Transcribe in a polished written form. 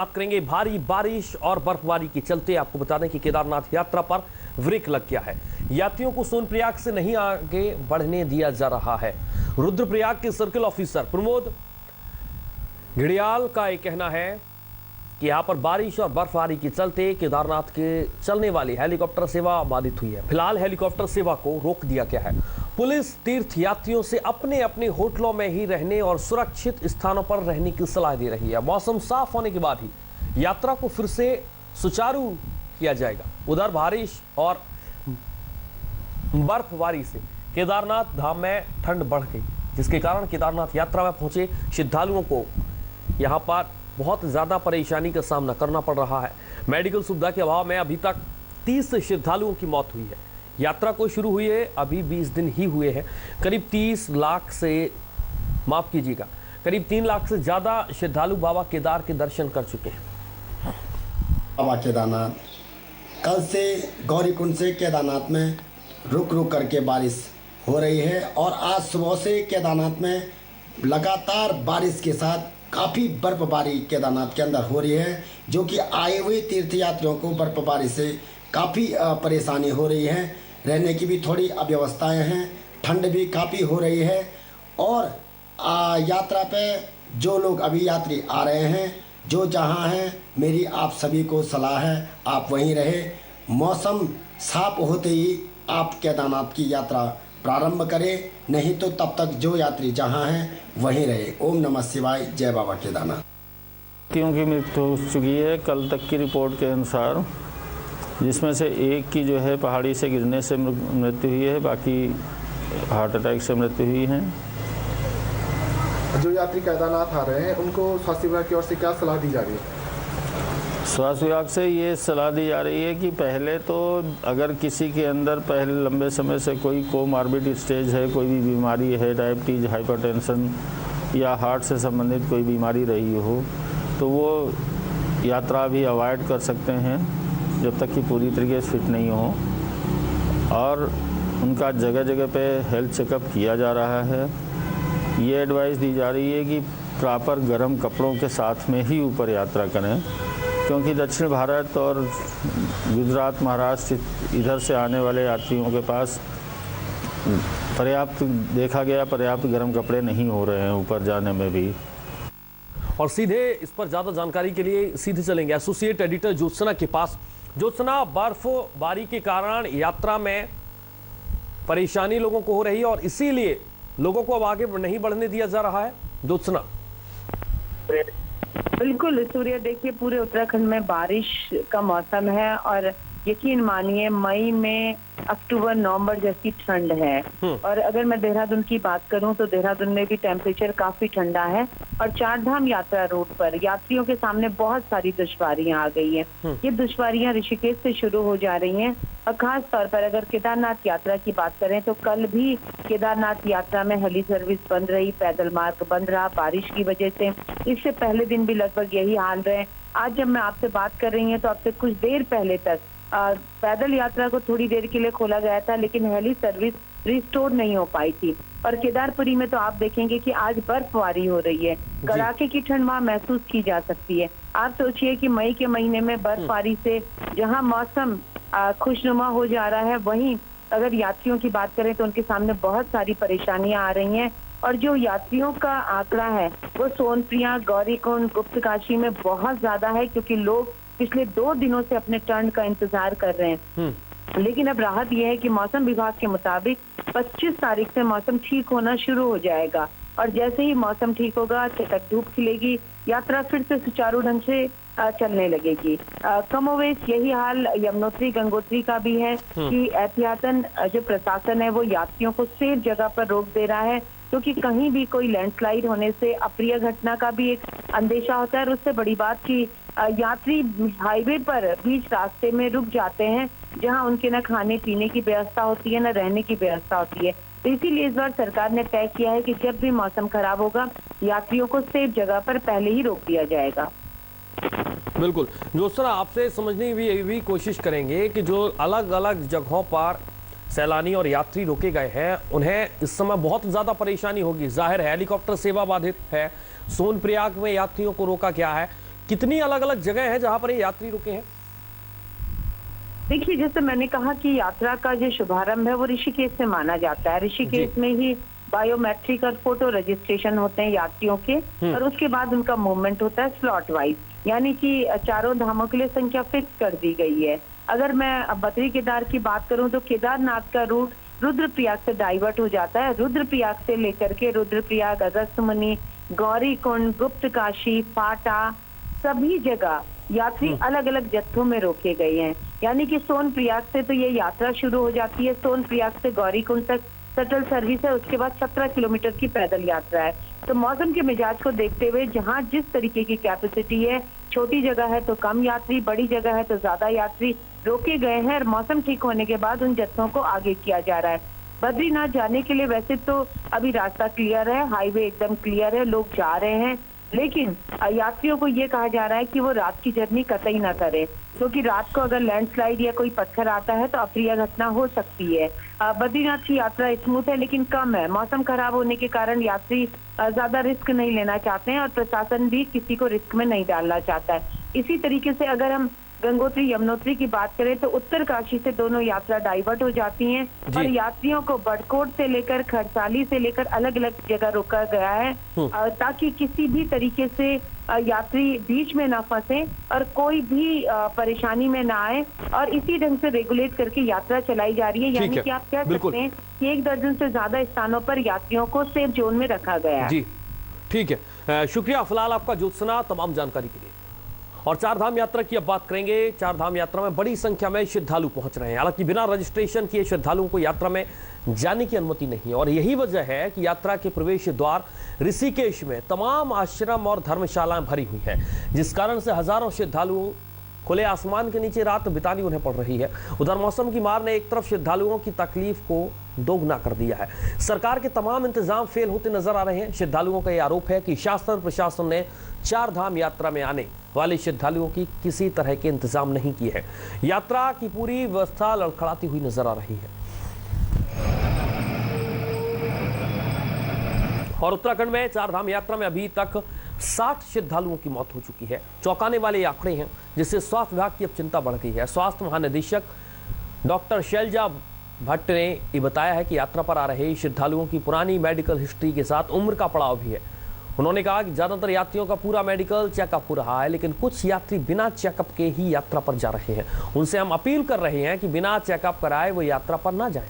बात करेंगे भारी बारिश और बर्फबारी के चलते। आपको बता दें कि केदारनाथ यात्रा पर ब्रेक लग गया है। यात्रियों को सोनप्रयाग से नहीं आगे बढ़ने दिया जा रहा है। रुद्रप्रयाग के सर्किल ऑफिसर प्रमोद घड़ियाल का ये कहना है कि यहां पर बारिश और बर्फबारी के चलते केदारनाथ के चलने वाली हेलीकॉप्टर सेवा बाधित हुई है। फिलहाल हेलीकॉप्टर सेवा को रोक दिया गया है। पुलिस तीर्थ यात्रियों से अपने अपने होटलों में ही रहने और सुरक्षित स्थानों पर रहने की सलाह दे रही है। मौसम साफ होने के बाद ही यात्रा को फिर से सुचारू किया जाएगा। उधर बारिश और बर्फबारी से केदारनाथ धाम में ठंड बढ़ गई, जिसके कारण केदारनाथ यात्रा में पहुंचे श्रद्धालुओं को यहां पर बहुत ज्यादा परेशानी का सामना करना पड़ रहा है। मेडिकल सुविधा के अभाव में अभी तक 30 श्रद्धालुओं की मौत हुई है। यात्रा को शुरू हुई है अभी 20 दिन ही हुए हैं। करीब 30 लाख से करीब 3 लाख से ज्यादा श्रद्धालु बाबा केदार के दर्शन कर चुके हैं। बाबा केदारनाथ कल से गौरीकुंड से केदारनाथ में रुक रुक करके बारिश हो रही है और आज सुबह से केदारनाथ में लगातार बारिश के साथ काफ़ी बर्फबारी केदारनाथ के अंदर हो रही है, जो कि आए हुए तीर्थयात्रियों को बर्फबारी से काफ़ी परेशानी हो रही है। रहने की भी थोड़ी अव्यवस्थाएं हैं, ठंड भी काफ़ी हो रही है और यात्रा पे जो लोग अभी यात्री आ रहे हैं, जो जहां हैं, मेरी आप सभी को सलाह है आप वहीं रहे। मौसम साफ होते ही आप केदारनाथ की यात्रा प्रारंभ करें, नहीं तो तब तक जो यात्री जहां हैं वहीं रहे। ओम नमः शिवाय, जय बाबा केदारनाथ। क्योंकि मृत्यु हो चुकी है कल तक की रिपोर्ट के अनुसार, जिसमें से एक की जो है पहाड़ी से गिरने से मृत्यु हुई है, बाकी हार्ट अटैक से मृत्यु हुई है। जो यात्री केदारनाथ आ रहे हैं उनको स्वास्थ्य विभाग की ओर से क्या सलाह दी जा रही है? स्वास्थ्य विभाग से ये सलाह दी जा रही है कि पहले तो अगर किसी के अंदर पहले लंबे समय से कोई कोमार्बिड स्टेज है, कोई भी बीमारी है, डायबिटीज, हाइपरटेंशन या हार्ट से संबंधित कोई बीमारी रही हो, तो वो यात्रा भी अवॉइड कर सकते हैं जब तक कि पूरी तरीके से फिट नहीं हो। और उनका जगह जगह पे हेल्थ चेकअप किया जा रहा है। ये एडवाइस दी जा रही है कि प्रॉपर गर्म कपड़ों के साथ में ही ऊपर यात्रा करें, क्योंकि दक्षिण भारत और गुजरात, महाराष्ट्र इधर से आने वाले यात्रियों के पास पर्याप्त गर्म कपड़े नहीं हो रहे हैं ऊपर जाने में भी। और सीधे इस पर ज्यादा जानकारी के लिए सीधे चलेंगे एसोसिएट एडिटर ज्योत्सना के पास। ज्योत्सना, बर्फबारी के कारण यात्रा में परेशानी लोगों को हो रही है और इसीलिए लोगों को अब आगे नहीं बढ़ने दिया जा रहा है। ज्योत्सना। बिल्कुल सूर्य, देखिए पूरे उत्तराखंड में बारिश का मौसम है और यकीन मानिए मई में अक्टूबर नवंबर जैसी ठंड है। और अगर मैं देहरादून की बात करूं तो देहरादून में भी टेम्परेचर काफी ठंडा है और चार धाम यात्रा रूट पर यात्रियों के सामने बहुत सारी दुश्वारियां आ गई हैं। ये दुश्वारियां ऋषिकेश से शुरू हो जा रही हैं और खास तौर पर अगर केदारनाथ यात्रा की बात करें तो कल भी केदारनाथ यात्रा में हेली सर्विस बंद रही, पैदल मार्ग बंद रहा बारिश की वजह से। इससे पहले दिन भी लगभग यही हाल रहे। आज जब मैं आपसे बात कर रही हूँ तो आपसे कुछ देर पहले तक पैदल यात्रा को थोड़ी देर के लिए खोला गया था, लेकिन हेली सर्विस रिस्टोर नहीं हो पाई थी। और केदारपुरी में तो आप देखेंगे कि आज बर्फबारी हो रही है, कड़ाके की ठंड वहाँ महसूस की जा सकती है। आप सोचिए कि मई के महीने में बर्फबारी से जहाँ मौसम खुशनुमा हो जा रहा है, वहीं अगर यात्रियों की बात करें तो उनके सामने बहुत सारी परेशानियां आ रही हैं। और जो यात्रियों का आंकड़ा है वो सोनप्रयाग, गौरीकुंड, गुप्तकाशी में बहुत ज्यादा है, क्योंकि लोग पिछले 2 दिनों से अपने टर्न का इंतजार कर रहे हैं। लेकिन अब राहत यह है कि मौसम विभाग के मुताबिक 25 तारीख से मौसम ठीक होना शुरू हो जाएगा और जैसे ही मौसम ठीक होगा, चटक धूप खिलेगी, यात्रा फिर से सुचारू ढंग से चलने लगेगी। कमोवेश यही हाल यमुनोत्री, गंगोत्री का भी है कि एहतियातन जो प्रशासन है वो यात्रियों को सेफ जगह पर रोक दे रहा है, क्योंकि कहीं भी कोई लैंडस्लाइड होने से अप्रिय घटना का भी एक अंदेशा होता है। और उससे बड़ी बात कि यात्री हाईवे पर बीच रास्ते में रुक जाते हैं, जहां उनके न खाने पीने की व्यवस्था होती है, न रहने की व्यवस्था होती है। तो इसीलिए इस बार सरकार ने तय किया है कि जब भी मौसम खराब होगा, यात्रियों को सेफ जगह पर पहले ही रोक दिया जाएगा। बिल्कुल ज्योत्सना, आपसे समझने की भी कोशिश करेंगे कि जो अलग अलग जगहों पर सैलानी और यात्री रोके गए हैं, उन्हें इस समय बहुत ज्यादा परेशानी होगी। जाहिर है हेलीकॉप्टर सेवा बाधित है, सोनप्रयाग में यात्रियों को रोका गया है, कितनी अलग अलग जगह है जहां पर ये यात्री रुके हैं? देखिए, जैसे मैंने कहा कि यात्रा का जो शुभारंभ है वो ऋषिकेश से माना जाता है। ऋषिकेश में ही बायोमेट्रिक और फोटो रजिस्ट्रेशन होते हैं यात्रियों के, और उसके बाद उनका मूवमेंट होता है स्लॉट वाइज, यानी कि चारों धामों के लिए संख्या फिक्स कर दी गई है। अगर मैं बद्री केदार की बात करूं तो केदारनाथ का रूट रुद्रप्रयाग से डाइवर्ट हो जाता है। रुद्रप्रयाग से लेकर के रुद्रप्रयाग, अगस्त्यमुनि, गौरीकुंड, गुप्तकाशी, फाटा, सभी जगह यात्री अलग अलग जत्थों में रोके गए हैं। यानी कि सोनप्रयाग से तो ये यात्रा शुरू हो जाती है। सोनप्रयाग से गौरीकुंड तक शटल सर्विस है, उसके बाद 17 किलोमीटर की पैदल यात्रा है। तो मौसम के मिजाज को देखते हुए जहां जिस तरीके की कैपेसिटी है, छोटी जगह है तो कम यात्री, बड़ी जगह है तो ज्यादा यात्री रोके गए हैं, और मौसम ठीक होने के बाद उन जत्थों को आगे किया जा रहा है। बद्रीनाथ जाने के लिए वैसे तो अभी रास्ता क्लियर है, हाईवे एकदम क्लियर है, लोग जा रहे हैं, लेकिन यात्रियों को ये कहा जा रहा है कि वो रात की जर्नी कतई ना करें, क्योंकि रात को अगर लैंडस्लाइड या कोई पत्थर आता है तो अप्रिय घटना हो सकती है। बद्रीनाथ की यात्रा स्मूथ है लेकिन कम है। मौसम खराब होने के कारण यात्री ज्यादा रिस्क नहीं लेना चाहते हैं, और प्रशासन भी किसी को रिस्क में नहीं डालना चाहता है। इसी तरीके से अगर हम गंगोत्री यमुनोत्री की बात करें तो उत्तरकाशी से दोनों यात्रा डाइवर्ट हो जाती हैं, और यात्रियों को बड़कोट से लेकर खरसाली से लेकर अलग अलग जगह रोका गया है, ताकि किसी भी तरीके से यात्री बीच में ना फंसे और कोई भी परेशानी में ना आए, और इसी ढंग से रेगुलेट करके यात्रा चलाई जा रही है। यानी कि आप कह सकते हैं कि 1 दर्जन से ज्यादा स्थानों पर यात्रियों को सेफ जोन में रखा गया है। जी ठीक है, शुक्रिया फिलहाल आपका ज्योत्सना तमाम जानकारी के लिए। और चारधाम यात्रा की अब बात करेंगे। चारधाम यात्रा में बड़ी संख्या में श्रद्धालु पहुंच रहे हैं। हालांकि बिना रजिस्ट्रेशन किए श्रद्धालुओं को यात्रा में जाने की अनुमति नहीं, और यही वजह है कि यात्रा के प्रवेश द्वार ऋषिकेश में तमाम आश्रम और धर्मशालाएं भरी हुई है, जिस कारण से हजारों श्रद्धालुओं खुले आसमान के नीचे रात बितानी उन्हें पड़ रही है। उधर मौसम की मार ने एक तरफ श्रद्धालुओं की तकलीफ को दोगुना कर दिया है। सरकार के तमाम इंतजाम फेल होते नजर आ रहे हैं। श्रद्धालुओं का यह आरोप है कि शासन प्रशासन ने चारधाम यात्रा में आने वाले श्रद्धालुओं की किसी तरह के इंतजाम नहीं किए हैं। यात्रा की पूरी व्यवस्था लड़खड़ाती हुई नजर आ रही है। और उत्तराखंड में चारधाम यात्रा में अभी तक 60 श्रद्धालुओं की मौत हो चुकी है। चौंकाने वाले आंकड़े हैं, जिससे स्वास्थ्य विभाग की अब चिंता बढ़ गई है। स्वास्थ्य महानिदेशक डॉक्टर शैलजा भट्ट ने ये बताया है कि यात्रा पर आ रहे श्रद्धालुओं की पुरानी मेडिकल हिस्ट्री के साथ उम्र का पड़ाव भी है। उन्होंने कहा कि ज्यादातर यात्रियों का पूरा मेडिकल चेकअप हो रहा है, लेकिन कुछ यात्री बिना चेकअप के ही यात्रा पर जा रहे हैं। उनसे हम अपील कर रहे हैं कि बिना चेकअप कराए वो यात्रा पर ना जाएं।